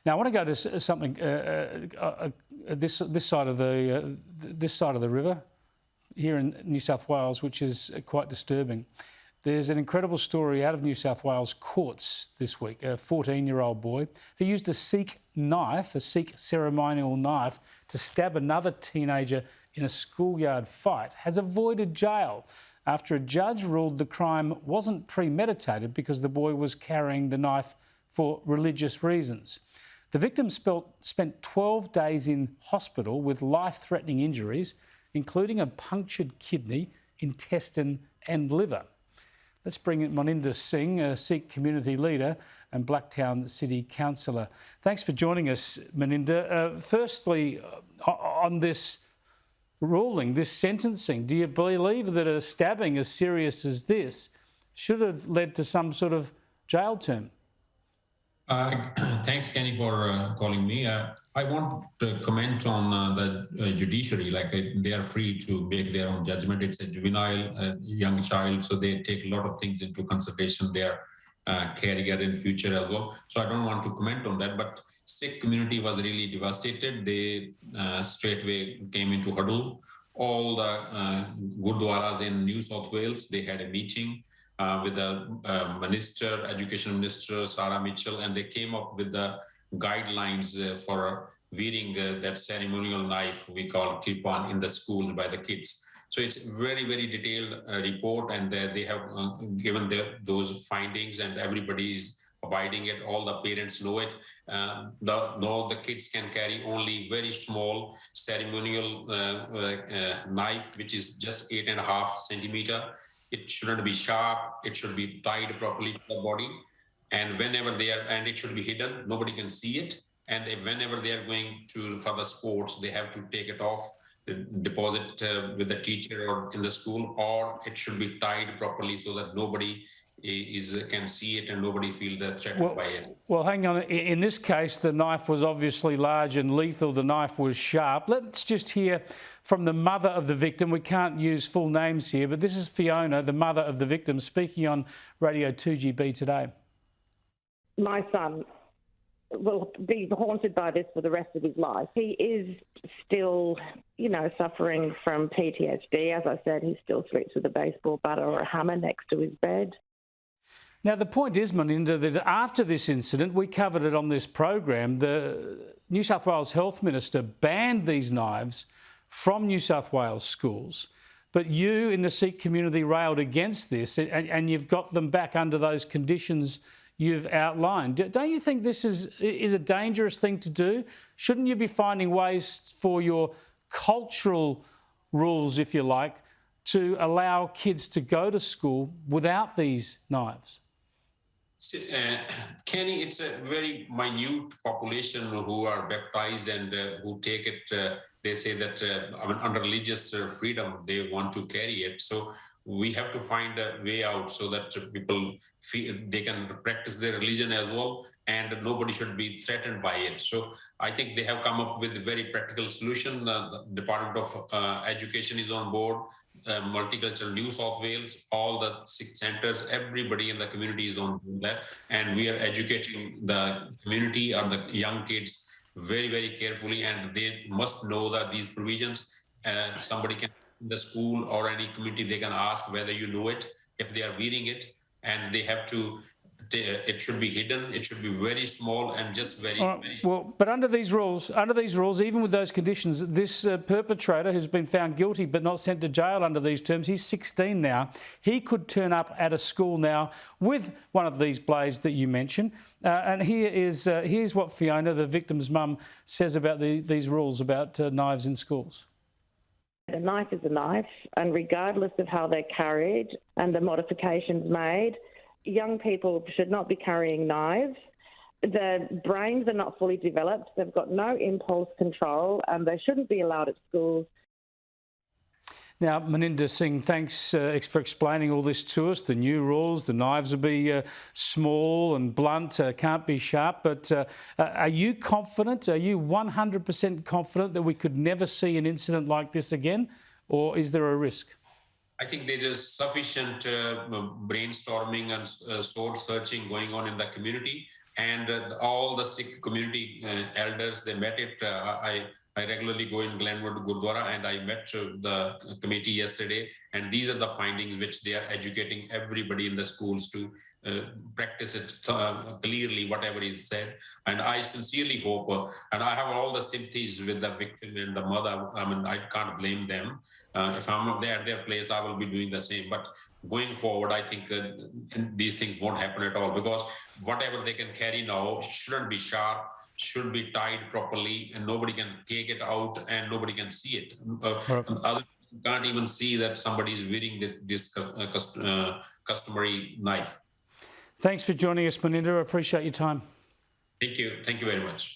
Now, I want to go to something this side of the river here in New South Wales, which is quite disturbing. There's an incredible story out of New South Wales courts this week. A 14-year-old boy who used a Sikh knife, a Sikh ceremonial knife, to stab another teenager in a schoolyard fight has avoided jail after a judge ruled the crime wasn't premeditated because the boy was carrying the knife for religious reasons. The victim spent 12 days in hospital with life-threatening injuries, including a punctured kidney, intestine and liver. Let's bring in Moninder Singh, a Sikh community leader and Blacktown City Councillor. Thanks for joining us, Moninder. Firstly, on this ruling, this sentencing, do you believe that a stabbing as serious as this should have led to some sort of jail term? Thanks, Kenny, for calling me. I want to comment on the judiciary. Like they are free to make their own judgment. It's a juvenile, young child, so they take a lot of things into consideration. Their career in future as well. So I don't want to comment on that. But Sikh community was really devastated. They straight away came into huddle. All the gurdwaras in New South Wales, they had a meeting with the minister, education minister, Sarah Mitchell, and they came up with the guidelines for wearing that ceremonial knife we call kirpan in the school by the kids. So it's a very, very detailed report, and they have given those findings, and everybody is abiding it. All the parents know it. The kids can carry only very small ceremonial knife, which is just 8.5 centimeter. It shouldn't be sharp. It should be tied properly to the body. And whenever they are, and it should be hidden, nobody can see it. And whenever they are going to further sports, they have to take it off, deposit with the teacher or in the school, or it should be tied properly so that nobody can see it and nobody feel threatened by it. Well, hang on. In this case, the knife was obviously large and lethal. The knife was sharp. Let's just hear from the mother of the victim. We can't use full names here, but this is Fiona, the mother of the victim, speaking on Radio 2GB today. My son will be haunted by this for the rest of his life. He is still, suffering from PTSD. As I said, he still sleeps with a baseball bat or a hammer next to his bed. Now, the point is, Moninder, that after this incident, we covered it on this program, the New South Wales Health Minister banned these knives from New South Wales schools. But you in the Sikh community railed against this, and you've got them back under those conditions you've outlined. Don't you think this is a dangerous thing to do? Shouldn't you be finding ways for your cultural rules, if you like, to allow kids to go to school without these knives? Kenny, it's a very minute population who are baptized and who take it. They say that under religious freedom, they want to carry it. So we have to find a way out so that people feel they can practice their religion as well, and nobody should be threatened by it. So I think they have come up with a very practical solution. The Department of Education is on board. Multicultural New South Wales, all the Sikh centres, everybody in the community is on that, and we are educating the community and the young kids very, very carefully, and they must know that these provisions, somebody can in the school or any community, they can ask whether you know it, if they are wearing it, and they have to, it should be hidden, it should be very small and just very, very... Well, but under these rules, even with those conditions, this perpetrator who's been found guilty but not sent to jail under these terms, he's 16 now. He could turn up at a school now with one of these blades that you mentioned. And here's what Fiona, the victim's mum, says about these rules about knives in schools. A knife is a knife, and regardless of how they're carried and the modifications made, young people should not be carrying knives. Their brains are not fully developed. They've got no impulse control, and they shouldn't be allowed at schools. Now, Moninder Singh, thanks for explaining all this to us. The new rules, the knives will be small and blunt, can't be sharp. But are you confident, are you 100% confident that we could never see an incident like this again? Or is there a risk? I think there's a sufficient brainstorming and soul searching going on in the community. and all the Sikh community elders, they met it. I regularly go in Glenwood Gurdwara, and I met the committee yesterday, and these are the findings which they are educating everybody in the schools to practice it clearly, whatever is said. And I sincerely hope, and I have all the sympathies with the victim and the mother. I mean, I can't blame them. If I'm not there at their place, I will be doing the same. But going forward, I think these things won't happen at all, because whatever they can carry now shouldn't be sharp, should be tied properly, and nobody can take it out and nobody can see it. Others can't even see that somebody is wearing this customary knife. Thanks for joining us, Moninder. I appreciate your time. Thank you. Thank you very much.